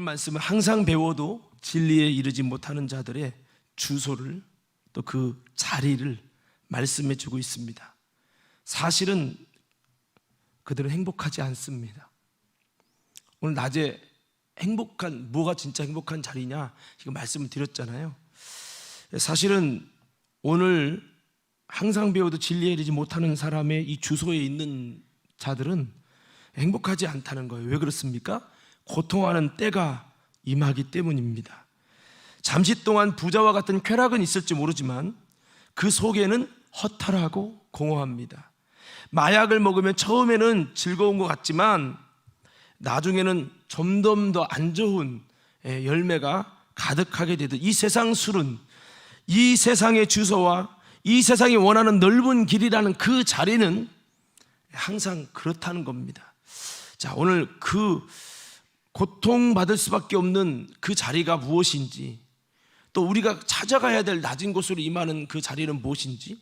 말씀은 항상 배워도 진리에 이르지 못하는 자들의 주소를 또 그 자리를 말씀해 주고 있습니다. 사실은 그들은 행복하지 않습니다. 오늘 낮에 뭐가 진짜 행복한 자리냐 이거 말씀을 드렸잖아요. 사실은 오늘 항상 배워도 진리에 이르지 못하는 사람의 이 주소에 있는 자들은 행복하지 않다는 거예요. 왜 그렇습니까? 고통하는 때가 임하기 때문입니다. 잠시 동안 부자와 같은 쾌락은 있을지 모르지만 그 속에는 허탈하고 공허합니다. 마약을 먹으면 처음에는 즐거운 것 같지만 나중에는 점점 더 안 좋은 열매가 가득하게 되듯 이 세상 술은 이 세상의 주소와 이 세상이 원하는 넓은 길이라는 그 자리는 항상 그렇다는 겁니다. 자, 오늘 그 고통받을 수밖에 없는 그 자리가 무엇인지, 또 우리가 찾아가야 될 낮은 곳으로 임하는 그 자리는 무엇인지,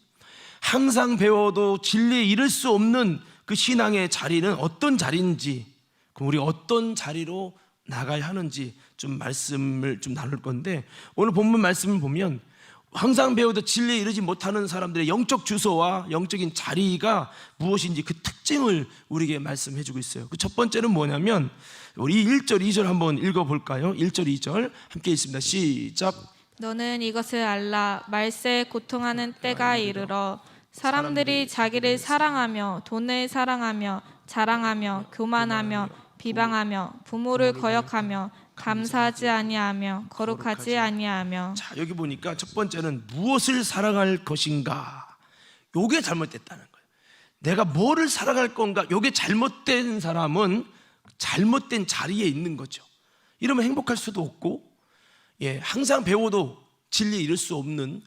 항상 배워도 진리에 이를 수 없는 그 신앙의 자리는 어떤 자리인지, 그럼 우리 어떤 자리로 나가야 하는지 좀 말씀을 좀 나눌 건데, 오늘 본문 말씀을 보면 항상 배워도 진리에 이르지 못하는 사람들의 영적 주소와 영적인 자리가 무엇인지 그 특징을 우리에게 말씀해 주고 있어요. 그 첫 번째는 뭐냐면 우리 1절 2절 한번 읽어볼까요? 1절 2절 함께 있습니다. 시작. 너는 이것을 알라. 말세에 고통하는 때가 이르러 사람들이 자기를 사랑하며 돈을 사랑하며 자랑하며 교만하며 비방하며 부모를 거역하며 감사하지 아니하며 거룩하지 아니하며. 자, 여기 보니까 첫 번째는 무엇을 사랑할 것인가, 요게 잘못됐다는 거예요. 내가 뭐를 사랑할 건가, 요게 잘못된 사람은 잘못된 자리에 있는 거죠. 이러면 행복할 수도 없고, 항상 배워도 진리에 이를 수 없는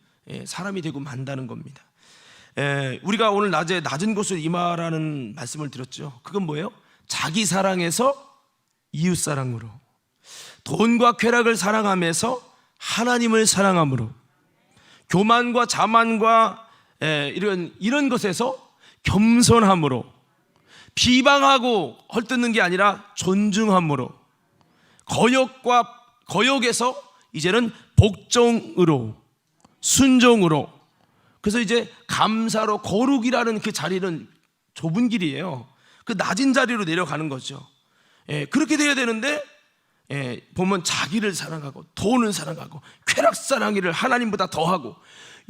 사람이 되고 만다는 겁니다. 우리가 오늘 낮에 낮은 곳을 임하라는 말씀을 드렸죠. 그건 뭐예요? 자기 사랑에서 이웃 사랑으로, 돈과 쾌락을 사랑하면서 하나님을 사랑함으로, 교만과 자만과 이런 것에서 겸손함으로, 비방하고 헐뜯는 게 아니라 존중함으로, 거역에서 이제는 복종으로, 순종으로. 그래서 이제 감사로, 거룩이라는 그 자리는 좁은 길이에요. 그 낮은 자리로 내려가는 거죠. 그렇게 돼야 되는데 보면 자기를 사랑하고 돈을 사랑하고 쾌락 사랑이를 하나님보다 더하고,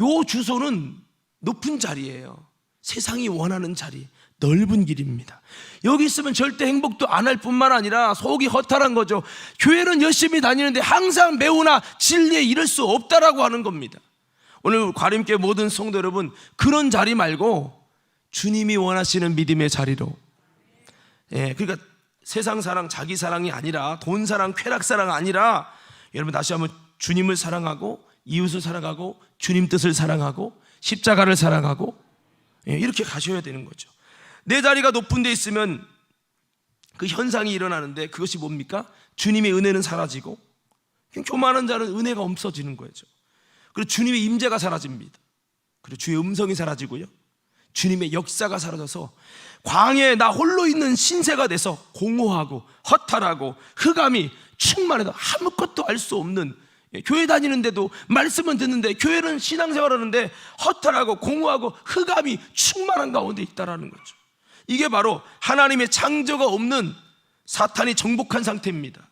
요 주소는 높은 자리예요. 세상이 원하는 자리, 넓은 길입니다. 여기 있으면 절대 행복도 안 할 뿐만 아니라 속이 허탈한 거죠. 교회는 열심히 다니는데 항상 배우나 진리에 이를 수 없다라고 하는 겁니다. 오늘 과림교회 모든 성도 여러분, 그런 자리 말고 주님이 원하시는 믿음의 자리로, 그러니까 세상 사랑, 자기 사랑이 아니라, 돈 사랑, 쾌락 사랑 아니라, 여러분 다시 한번 주님을 사랑하고 이웃을 사랑하고 주님 뜻을 사랑하고 십자가를 사랑하고, 이렇게 가셔야 되는 거죠. 내 자리가 높은 데 있으면 그 현상이 일어나는데, 그것이 뭡니까? 주님의 은혜는 사라지고 교만한 자는 은혜가 없어지는 거죠. 그리고 주님의 임재가 사라집니다. 그리고 주의 음성이 사라지고요, 주님의 역사가 사라져서 광야에 나 홀로 있는 신세가 돼서 공허하고 허탈하고 흑암이 충만해서 아무것도 알 수 없는, 교회 다니는데도 말씀은 듣는데 교회는 신앙생활하는데 허탈하고 공허하고 흑암이 충만한 가운데 있다라는 거죠. 이게 바로 하나님의 창조가 없는 사탄이 정복한 상태입니다.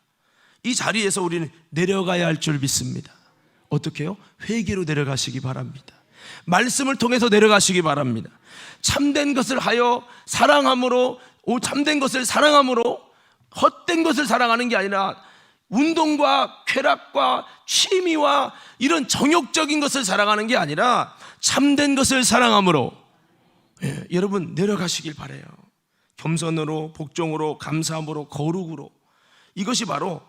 이 자리에서 우리는 내려가야 할 줄 믿습니다. 어떻게 해요? 회개로 내려가시기 바랍니다. 말씀을 통해서 내려가시기 바랍니다. 참된 것을 하여 사랑함으로, 참된 것을 사랑함으로 헛된 것을 사랑하는 게 아니라 운동과 쾌락과 취미와 이런 정욕적인 것을 사랑하는 게 아니라 참된 것을 사랑함으로, 여러분 내려가시길 바라요. 겸손으로, 복종으로, 감사함으로, 거룩으로. 이것이 바로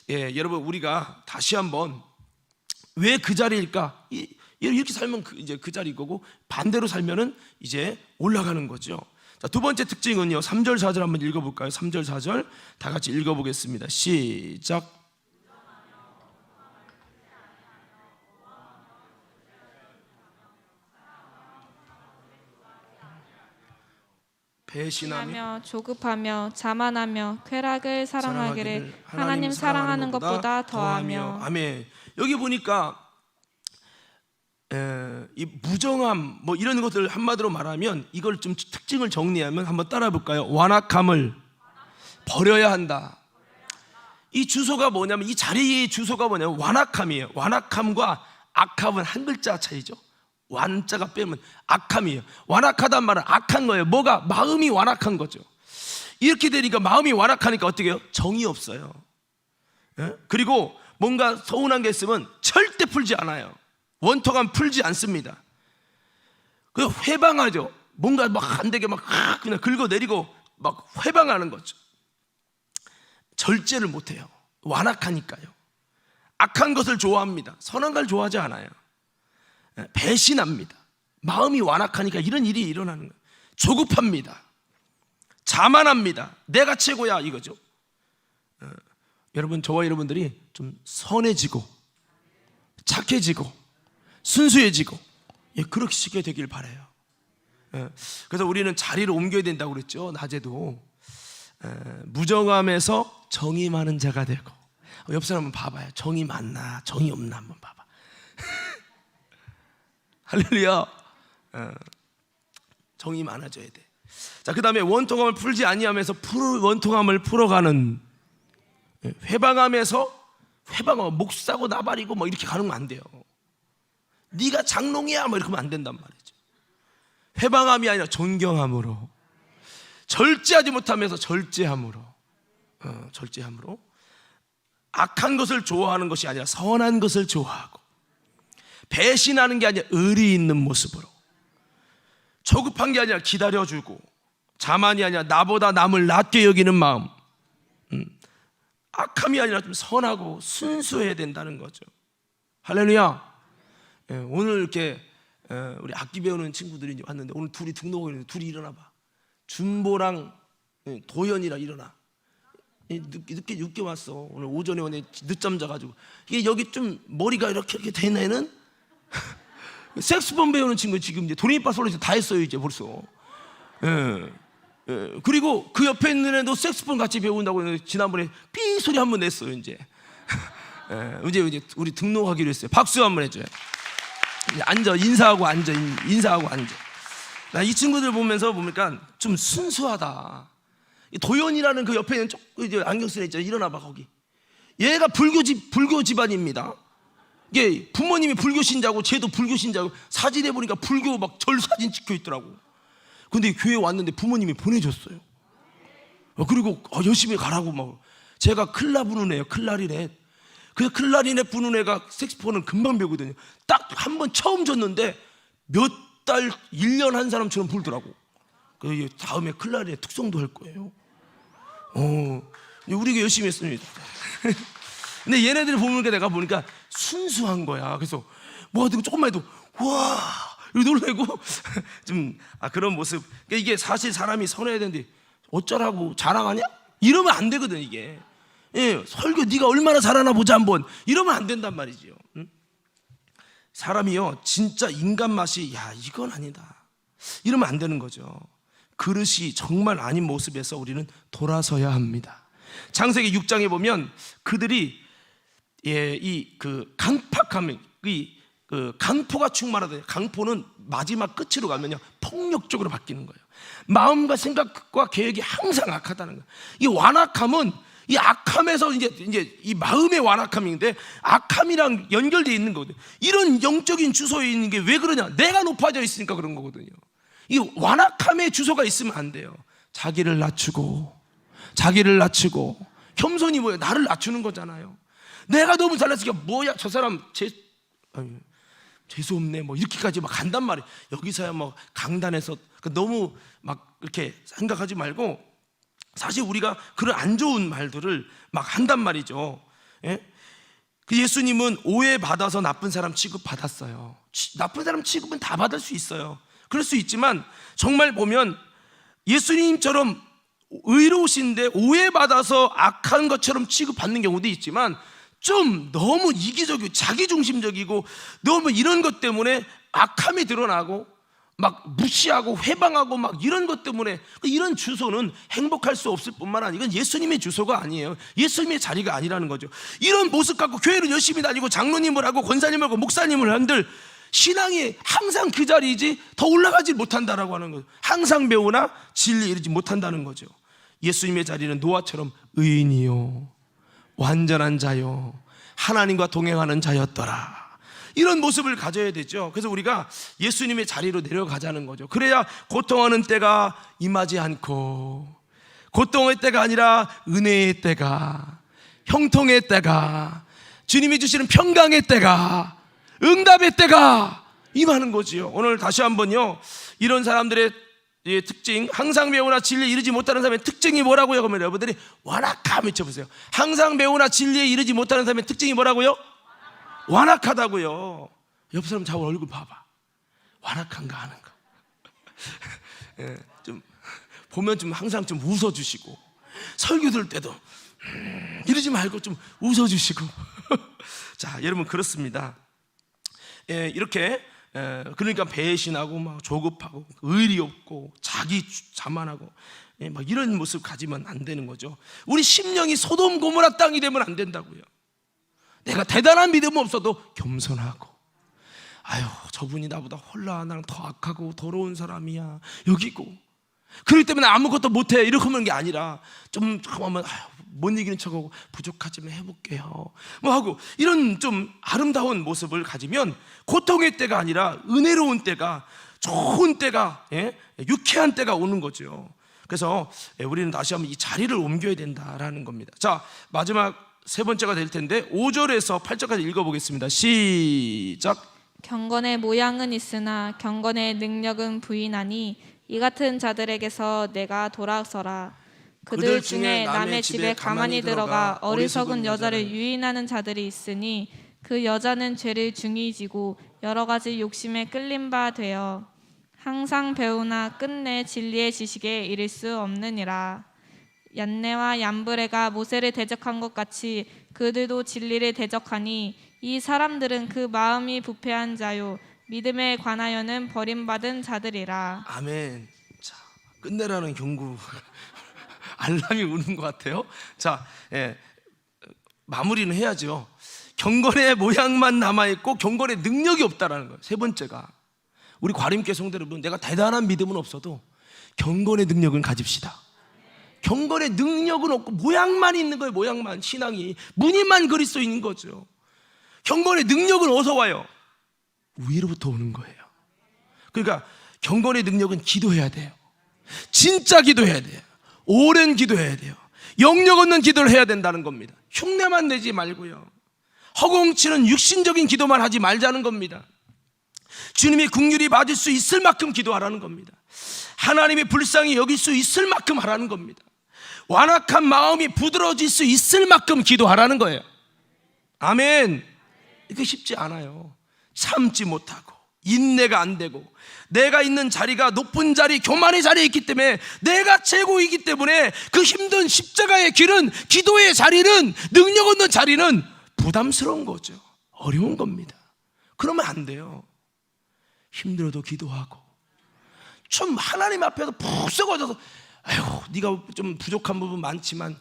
여러분 우리가 다시 한번 왜 그 자리일까? 이렇게 살면 이제 그 자리인 거고, 반대로 살면은 이제 올라가는 거죠. 자, 두 번째 특징은요, 3절 4절 한번 읽어볼까요? 3절 4절 다 같이 읽어보겠습니다. 시작. 배신하며 조급하며 자만하며 쾌락을 사랑하기를 하나님 사랑하는 것보다 더하며. 아멘. 여기 보니까 이 무정함 뭐 이런 것들 한마디로 말하면 이걸 좀 특징을 정리하면 한번 따라 볼까요? 완악함을 버려야 한다. 이 주소가 뭐냐면 이 자리의 주소가 뭐냐면 완악함이에요. 완악함과 악함은 한 글자 차이죠. 완자가 빼면 악함이에요. 완악하단 말은 악한 거예요. 뭐가? 마음이 완악한 거죠. 이렇게 되니까 마음이 완악하니까 어떻게 해요? 정이 없어요. 예? 그리고 뭔가 서운한 게 있으면 절대 풀지 않아요. 원통함 풀지 않습니다. 그 회방하죠. 뭔가 막 안 되게 막 그냥 긁어내리고 막 회방하는 거죠. 절제를 못해요. 완악하니까요. 악한 것을 좋아합니다. 선한 걸 좋아하지 않아요. 배신합니다. 마음이 완악하니까 이런 일이 일어나는 거예요. 조급합니다. 자만합니다. 내가 최고야 이거죠. 여러분, 저와 여러분들이 좀 선해지고 착해지고 순수해지고 그렇게 되길 바라요. 그래서 우리는 자리를 옮겨야 된다고 그랬죠. 낮에도 무정함에서 정이 많은 자가 되고. 옆 사람 한번 봐봐요. 정이 많나 정이 없나 한번 봐봐. 할렐루야. 정이 많아져야 돼. 자, 그 다음에 원통함을 풀지 아니하면서 원통함을 풀어가는. 회방함에서 회방하면 목 싸고 나발이고 뭐 이렇게 가는 건 안 돼요. 네가 장롱이야 뭐 이렇게 하면 안 된단 말이죠. 회방함이 아니라 존경함으로, 절제하지 못하면서 절제함으로, 절제함으로. 악한 것을 좋아하는 것이 아니라 선한 것을 좋아하고, 배신하는 게 아니라 의리 있는 모습으로, 조급한 게 아니라 기다려주고, 자만이 아니라 나보다 남을 낮게 여기는 마음, 악함이 아니라 좀 선하고 순수해야 된다는 거죠. 할렐루야. 오늘 이렇게 우리 악기 배우는 친구들이 이제 왔는데 오늘 둘이 등록을 했는데 둘이 일어나 봐. 준보랑 도연이랑 일어나. 늦게 왔어. 오늘 오전에 오늘 늦잠 자가지고. 이게 여기 좀 머리가 이렇게 된 애는 색소폰 배우는 친구 지금 이제 도레미파 솔로에서 다 했어요 이제 벌써. 그리고 그 옆에 있는 애도 색소폰 같이 배운다고 했는데 지난번에 삐 소리 한번 냈어요 이제. 이제 우리 등록하기로 했어요. 박수 한번 해줘요. 앉아, 인사하고 앉아. 나 이 친구들 보면서 보니까 좀 순수하다. 도연이라는 그 옆에 있는 이제 안경 쓴 애 있잖아. 일어나봐 거기. 얘가 불교 집안입니다. 이게 부모님이 불교 신자고 쟤도 불교 신자고 사진에 보니까 불교 막 절 사진 찍혀 있더라고. 근데 교회 왔는데 부모님이 보내줬어요. 그리고 열심히 가라고 막. 제가 클라 부는 애예요. 클라리넷. 그 클라리넷 부는 애가 색소폰은 금방 배우거든요. 딱 한 번 처음 줬는데 몇 달, 1년 한 사람처럼 불더라고. 그 다음에 클라리넷 특성도 할 거예요. 우리가 열심히 했습니다. 근데 얘네들 보니까 내가 보니까 순수한 거야. 그래서 뭐 하든 조금만 해도 와 이렇게 놀래고 좀 그런 모습. 그러니까 이게 사실 사람이 선해야 되는데 어쩌라고 자랑하냐? 이러면 안 되거든 이게. 설교 네가 얼마나 잘하나 보자 한번 이러면 안 된단 말이지요. 사람이요 진짜 인간 맛이 야 이건 아니다 이러면 안 되는 거죠. 그릇이 정말 아닌 모습에서 우리는 돌아서야 합니다. 창세기 6장에 보면 그들이 이 그 강팍함이 그 강포가 충만하다. 강포는 마지막 끝으로 가면요 폭력적으로 바뀌는 거예요. 마음과 생각과 계획이 항상 악하다는 거예요. 이 완악함은 이 악함에서 이제 이 마음의 완악함인데 악함이랑 연결되어 있는 거거든요. 이런 영적인 주소에 있는 게 왜 그러냐? 내가 높아져 있으니까 그런 거거든요. 이 완악함의 주소가 있으면 안 돼요. 자기를 낮추고 겸손이 뭐예요? 나를 낮추는 거잖아요. 내가 너무 잘났으니까 뭐야 저 사람 재수없네 뭐 이렇게까지 막 간단 말이에요. 여기서야 뭐 강단에서 너무 막 이렇게 생각하지 말고 사실 우리가 그런 안 좋은 말들을 막 한단 말이죠. 그 예수님은 오해받아서 나쁜 사람 취급받았어요. 나쁜 사람 취급은 다 받을 수 있어요. 그럴 수 있지만 정말 보면 예수님처럼 의로우신데 오해받아서 악한 것처럼 취급받는 경우도 있지만 좀 너무 이기적이고 자기중심적이고 너무 이런 것 때문에 악함이 드러나고 막 무시하고 회방하고 막 이런 것 때문에, 이런 주소는 행복할 수 없을 뿐만 아니라 이건 예수님의 주소가 아니에요. 예수님의 자리가 아니라는 거죠. 이런 모습 갖고 교회를 열심히 다니고 장로님을 하고 권사님을 하고 목사님을 한들 신앙이 항상 그 자리이지 더 올라가지 못한다라고 하는 거죠. 항상 배우나 진리에 이르지 못한다는 거죠. 예수님의 자리는 노아처럼 의인이요 완전한 자요 하나님과 동행하는 자였더라. 이런 모습을 가져야 되죠. 그래서 우리가 예수님의 자리로 내려가자는 거죠. 그래야 고통하는 때가 임하지 않고, 고통의 때가 아니라 은혜의 때가, 형통의 때가, 주님이 주시는 평강의 때가, 응답의 때가 임하는 거지요. 오늘 다시 한번요, 이런 사람들의 특징, 항상 배우나 진리에 이르지 못하는 사람의 특징이 뭐라고요? 그러면 여러분들이 완악함 외쳐보세요. 항상 배우나 진리에 이르지 못하는 사람의 특징이 뭐라고요? 완악하다고요. 옆 사람 자고 얼굴 봐봐. 완악한가 하는가. 예, 좀 보면 좀 항상 좀 웃어주시고, 설교 들을 때도 이러지 말고 좀 웃어주시고. 자, 여러분 그렇습니다. 예, 이렇게 그러니까 배신하고 막 조급하고 의리 없고 자기 자만하고 막 이런 모습 가지면 안 되는 거죠. 우리 심령이 소돔 고모라 땅이 되면 안 된다고요. 내가 대단한 믿음 없어도 겸손하고, 아유 저분이 나보다 홀라 나는 더 악하고 더러운 사람이야 여기고, 그렇기 때문에 아무것도 못해 이렇게 하는 게 아니라 좀 하면 못 이기는 척하고 부족하지만 해볼게요 뭐 하고, 이런 좀 아름다운 모습을 가지면 고통의 때가 아니라 은혜로운 때가, 좋은 때가, 유쾌한 때가 오는 거죠. 그래서 우리는 다시 한번 이 자리를 옮겨야 된다라는 겁니다. 자, 마지막 세 번째가 될 텐데 5절에서 8절까지 읽어보겠습니다. 시작. 경건의 모양은 있으나 경건의 능력은 부인하니 이 같은 자들에게서 내가 돌아서라. 그들 중에 남의 집에 가만히 들어가 어리석은 여자를 유인하는 자들이 있으니 그 여자는 죄를 중히 지고 여러 가지 욕심에 끌린 바 되어 항상 배우나 끝내 진리의 지식에 이를 수 없느니라. 얀네와 얀브레가 모세를 대적한 것 같이 그들도 진리를 대적하니 이 사람들은 그 마음이 부패한 자요 믿음에 관하여는 버림받은 자들이라. 아멘. 자, 끝내라는 경고. 알람이 우는 것 같아요. 자, 마무리는 해야죠. 경건의 모양만 남아있고 경건의 능력이 없다라는 거예요. 세 번째가, 우리 과림교회 성도 여러분, 내가 대단한 믿음은 없어도 경건의 능력은 가집시다. 경건의 능력은 없고 모양만 있는 거예요. 모양만, 신앙이 무늬만 그릴 수 있는 거죠. 경건의 능력은 어디서 와요? 위로부터 오는 거예요. 그러니까 경건의 능력은 기도해야 돼요. 진짜 기도해야 돼요. 오랜 기도해야 돼요. 영역 없는 기도를 해야 된다는 겁니다. 흉내만 내지 말고요, 허공치는 육신적인 기도만 하지 말자는 겁니다. 주님이 긍휼히 받을 수 있을 만큼 기도하라는 겁니다. 하나님이 불쌍히 여길 수 있을 만큼 하라는 겁니다. 완악한 마음이 부드러워질 수 있을 만큼 기도하라는 거예요. 아멘. 이게 쉽지 않아요. 참지 못하고 인내가 안 되고, 내가 있는 자리가 높은 자리, 교만의 자리에 있기 때문에, 내가 최고이기 때문에 그 힘든 십자가의 길은, 기도의 자리는, 능력 없는 자리는 부담스러운 거죠. 어려운 겁니다. 그러면 안 돼요. 힘들어도 기도하고, 좀 하나님 앞에서 푹 썩어져서, 아이고 네가 좀 부족한 부분 많지만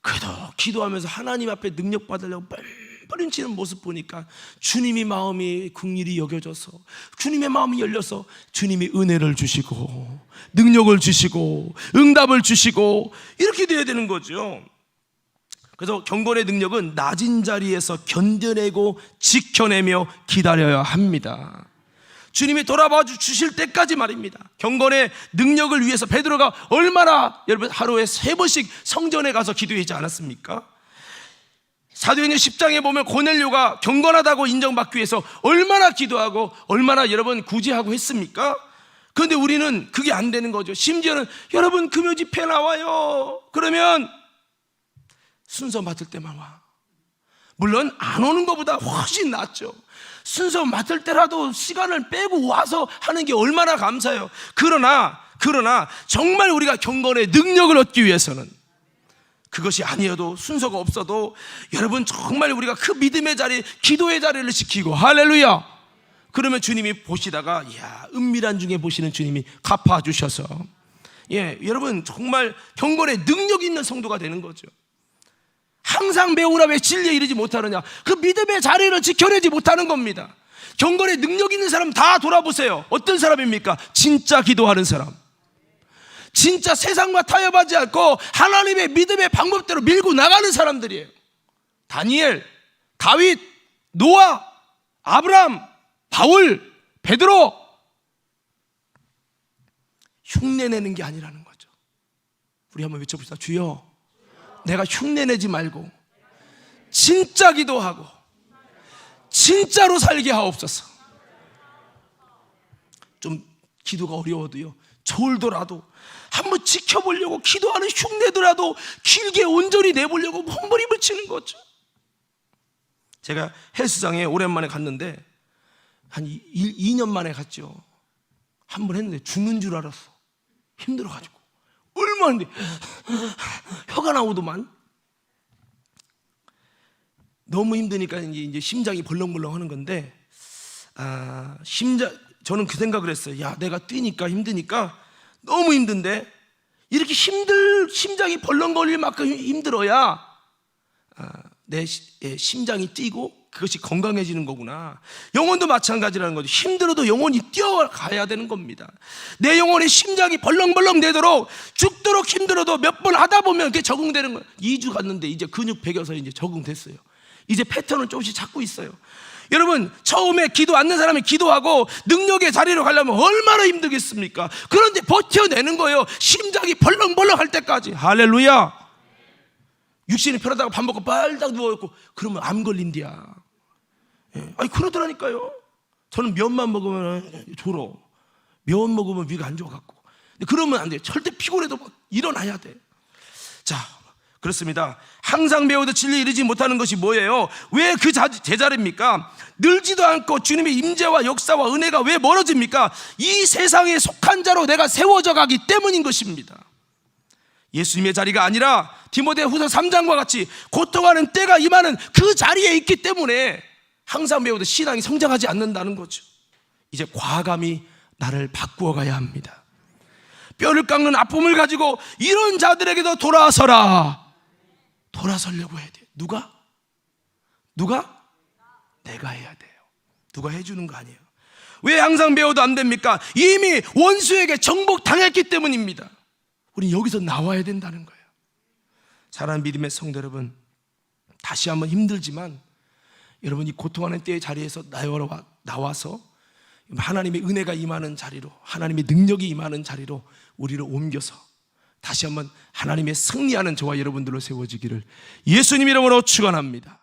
그래도 기도하면서 하나님 앞에 능력 받으려고 뻘뻘 치는 모습 보니까 주님이 마음이 긍휼히 여겨져서, 주님의 마음이 열려서 주님이 은혜를 주시고 능력을 주시고 응답을 주시고 이렇게 돼야 되는 거죠. 그래서 경건의 능력은 낮은 자리에서 견뎌내고 지켜내며 기다려야 합니다. 주님이 돌아봐 주실 때까지 말입니다. 경건의 능력을 위해서 베드로가 얼마나, 여러분 하루에 3번씩 성전에 가서 기도하지 않았습니까? 사도행전 10장에 보면 고넬료가 경건하다고 인정받기 위해서 얼마나 기도하고 얼마나 여러분 구제하고 했습니까? 그런데 우리는 그게 안 되는 거죠. 심지어는 여러분 금요 집회 나와요 그러면 순서 맡을 때만 와. 물론 안 오는 것보다 훨씬 낫죠. 순서 맡을 때라도 시간을 빼고 와서 하는 게 얼마나 감사해요. 그러나 정말 우리가 경건의 능력을 얻기 위해서는, 그것이 아니어도 순서가 없어도 여러분 정말 우리가 그 믿음의 자리, 기도의 자리를 지키고, 할렐루야, 그러면 주님이 보시다가 은밀한 중에 보시는 주님이 갚아주셔서 여러분 정말 경건에 능력 있는 성도가 되는 거죠. 항상 배우라 왜 진리에 이르지 못하느냐, 그 믿음의 자리를 지켜내지 못하는 겁니다. 경건에 능력 있는 사람 다 돌아보세요. 어떤 사람입니까? 진짜 기도하는 사람, 진짜 세상과 타협하지 않고 하나님의 믿음의 방법대로 밀고 나가는 사람들이에요. 다니엘, 다윗, 노아, 아브람, 바울, 베드로. 흉내내는 게 아니라는 거죠. 우리 한번 외쳐봅시다. 주여, 내가 흉내내지 말고 진짜 기도하고 진짜로 살게 하옵소서. 좀 기도가 어려워도요, 졸더라도 한번 지켜보려고 기도하는 흉내더라도 길게 온전히 내보려고 몸부림을 치는 거죠. 제가 헬스장에 오랜만에 갔는데 한 2년 만에 갔죠. 한 번 했는데 죽는 줄 알았어. 힘들어가지고. 얼마나 혀가 나오더만. 너무 힘드니까 이제 심장이 벌렁벌렁 하는 건데, 저는 그 생각을 했어요. 내가 뛰니까 힘드니까 너무 힘든데 이렇게 심장이 벌렁거릴 만큼 힘들어야 내 심장이 뛰고 그것이 건강해지는 거구나. 영혼도 마찬가지라는 거죠. 힘들어도 영혼이 뛰어가야 되는 겁니다. 내 영혼의 심장이 벌렁벌렁 내도록, 죽도록 힘들어도 몇 번 하다 보면 그게 적응되는 거예요. 2주 갔는데 이제 근육 배겨서 이제 적응됐어요. 이제 패턴을 조금씩 찾고 있어요. 여러분, 처음에 기도 않는 사람이 기도하고 능력의 자리로 가려면 얼마나 힘들겠습니까? 그런데 버텨내는 거예요. 심장이 벌렁벌렁 할 때까지. 할렐루야. 육신이 편하다고 밥 먹고 빨딱 누워있고 그러면 암 걸린디야. 아니 그러더라니까요. 저는 면만 먹으면 졸어. 면 먹으면 위가 안 좋아갖고. 근데 그러면 안 돼요. 절대 피곤해도 일어나야 돼. 자, 그렇습니다. 항상 배우듯 진리에 이르지 못하는 것이 뭐예요? 왜 그 제자리입니까? 늘지도 않고 주님의 임재와 역사와 은혜가 왜 멀어집니까? 이 세상에 속한 자로 내가 세워져 가기 때문인 것입니다. 예수님의 자리가 아니라 디모데후서 3장과 같이 고통하는 때가 임하는 그 자리에 있기 때문에 항상 배우듯 신앙이 성장하지 않는다는 거죠. 이제 과감히 나를 바꾸어 가야 합니다. 뼈를 깎는 아픔을 가지고 이런 자들에게도 돌아서려고 해야 돼요. 누가? 내가 해야 돼요. 누가 해주는 거 아니에요. 왜 항상 배워도 안 됩니까? 이미 원수에게 정복당했기 때문입니다. 우리 여기서 나와야 된다는 거예요. 사랑하는 믿음의 성도 여러분, 다시 한번 힘들지만 여러분, 이 고통하는 때의 자리에서 나와서 하나님의 은혜가 임하는 자리로, 하나님의 능력이 임하는 자리로 우리를 옮겨서 다시 한번 하나님의 승리하는 저와 여러분들로 세워지기를 예수님 이름으로 축원합니다.